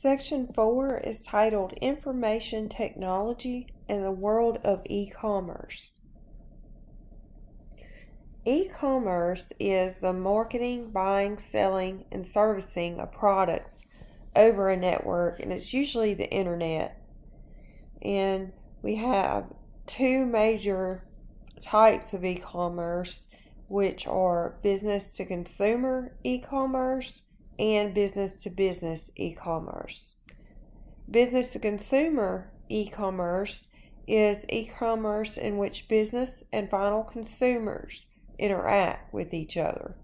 Section 4 is titled Information Technology and the World of E-Commerce. E-commerce is the marketing, buying, selling, and servicing of products over a network, and it's usually the internet. And we have two major types of e-commerce, which are business-to-consumer e-commerce and business-to-business e-commerce. Business-to-consumer e-commerce is e-commerce in which business and final consumers interact with each other.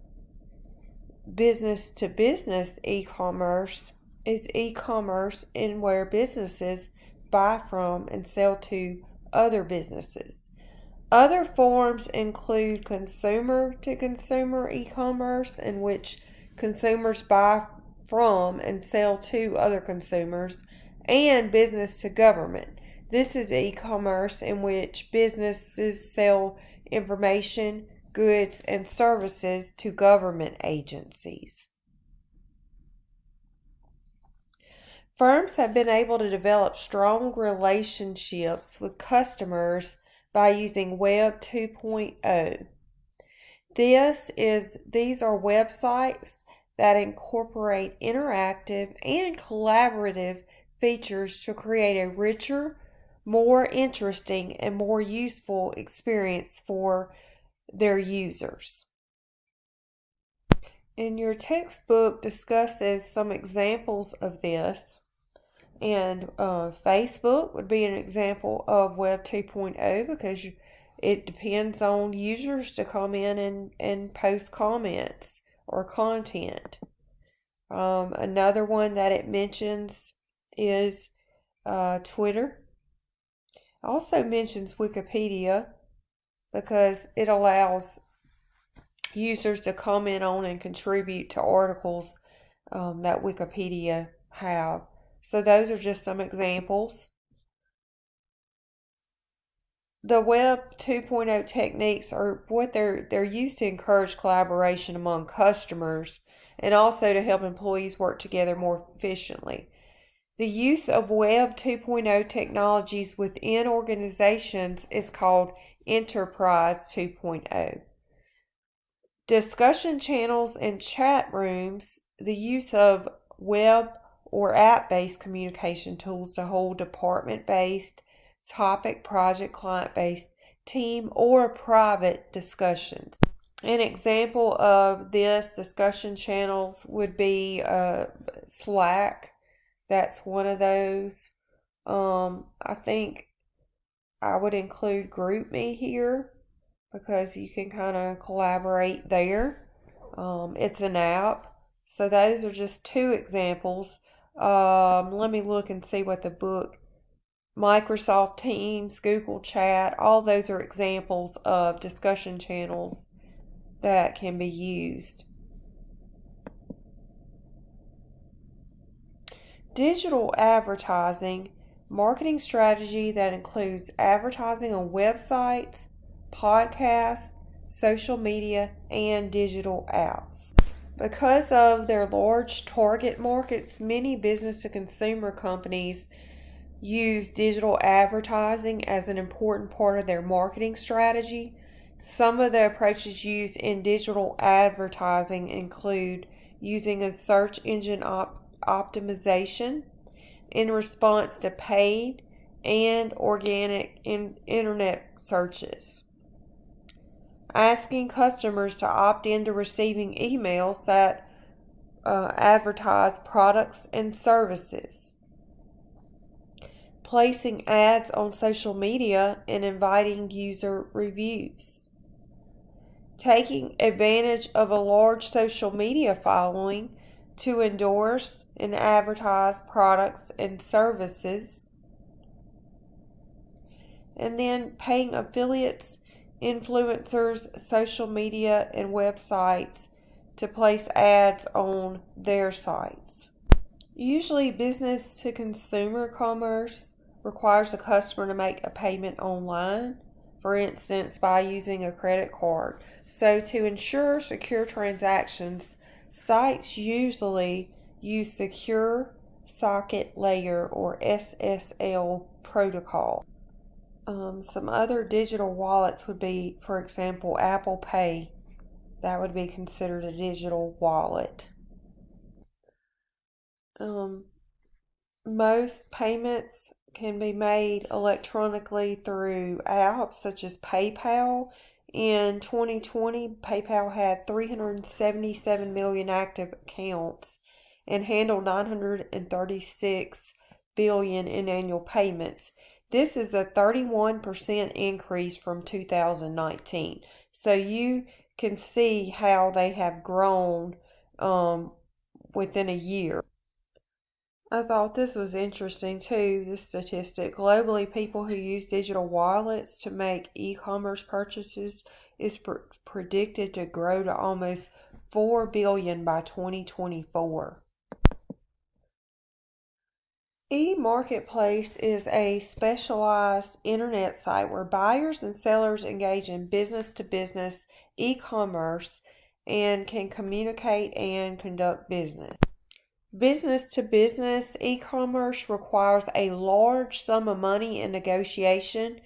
Business-to-business e-commerce is e-commerce in where businesses buy from and sell to other businesses. Other forms include consumer-to-consumer e-commerce, in which consumers buy from and sell to other consumers, and business-to-government. This is e-commerce in which businesses sell information, goods, and services to government agencies. Firms have been able to develop strong relationships with customers by using Web 2.0. These are websites that incorporate interactive and collaborative features to create a richer, more interesting, and more useful experience for their users. And your textbook discusses some examples of this. And Facebook would be an example of Web 2.0 because it depends on users to come in and post comments or content. Another one that it mentions is Twitter. It also mentions Wikipedia because it allows users to comment on and contribute to articles that Wikipedia have. So those are just some examples. The Web 2.0 techniques are what they're used to encourage collaboration among customers and also to help employees work together more efficiently. The use of Web 2.0 technologies within organizations is called Enterprise 2.0. Discussion channels and chat rooms, the use of web or app-based communication tools to hold department-based, topic, project, client-based, team, or private discussions. An example of this discussion channels would be Slack. That's one of those. I think I would include GroupMe here because you can kind of collaborate there. It's an app. So those are just two examples. Let me look and see what the book, Microsoft Teams, Google Chat, all those are examples of discussion channels that can be used. Digital advertising, marketing strategy that includes advertising on websites, podcasts, social media, and digital apps. Because of their large target markets, many business-to-consumer companies use digital advertising as an important part of their marketing strategy. Some of the approaches used in digital advertising include using a search engine optimization in response to paid and organic internet searches. Asking customers to opt into receiving emails that advertise products and services. Placing ads on social media and inviting user reviews. Taking advantage of a large social media following to endorse and advertise products and services. And then paying affiliates, influencers, social media, and websites to place ads on their sites. Usually business-to-consumer commerce requires a customer to make a payment online, for instance, by using a credit card. So to ensure secure transactions, sites usually use secure Socket Layer, or SSL protocol. Some other digital wallets would be, for example, Apple Pay. That would be considered a digital wallet. Most payments can be made electronically through apps such as PayPal. In 2020, PayPal had 377 million active accounts and handled 936 billion in annual payments. This is a 31% increase from 2019. So you can see how they have grown within a year. I thought this was interesting too, this statistic. Globally, people who use digital wallets to make e-commerce purchases is predicted to grow to almost 4 billion by 2024. E-Marketplace is a specialized internet site where buyers and sellers engage in business-to-business e-commerce and can communicate and conduct business. Business-to-business e-commerce requires a large sum of money in negotiation,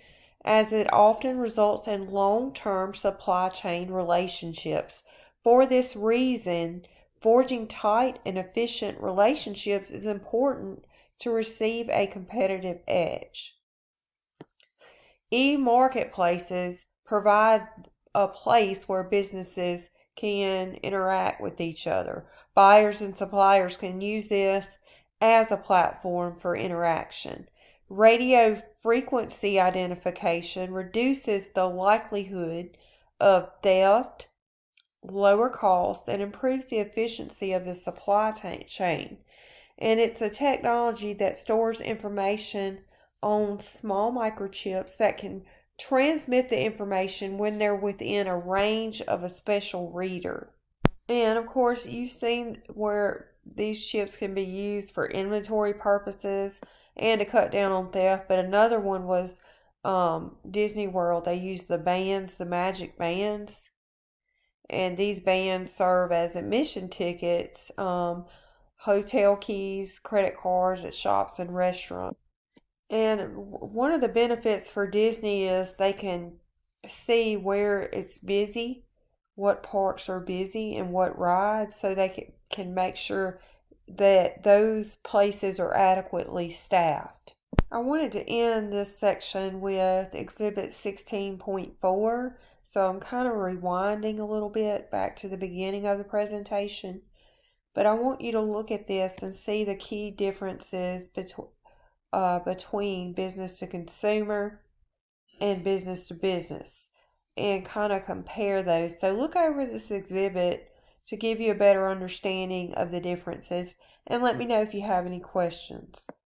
as it often results in long-term supply chain relationships. For this reason, forging tight and efficient relationships is important to receive a competitive edge. E-marketplaces provide a place where businesses can interact with each other. Buyers and suppliers can use this as a platform for interaction. Radio frequency identification reduces the likelihood of theft, lower costs, and improves the efficiency of the supply chain. And it's a technology that stores information on small microchips that can transmit the information when they're within a range of a special reader. And of course, you've seen where these chips can be used for inventory purposes and to cut down on theft. But another one was Disney World. They used the bands, the magic bands. And these bands serve as admission tickets, hotel keys, credit cards at shops and restaurants. And one of the benefits for Disney is they can see where it's busy, what parks are busy, and what rides, so they can make sure that those places are adequately staffed. I wanted to end this section with Exhibit 16.4, so I'm kind of rewinding a little bit back to the beginning of the presentation. But I want you to look at this and see the key differences between business to consumer and business to business, and kind of compare those. So look over this exhibit to give you a better understanding of the differences, and let me know if you have any questions.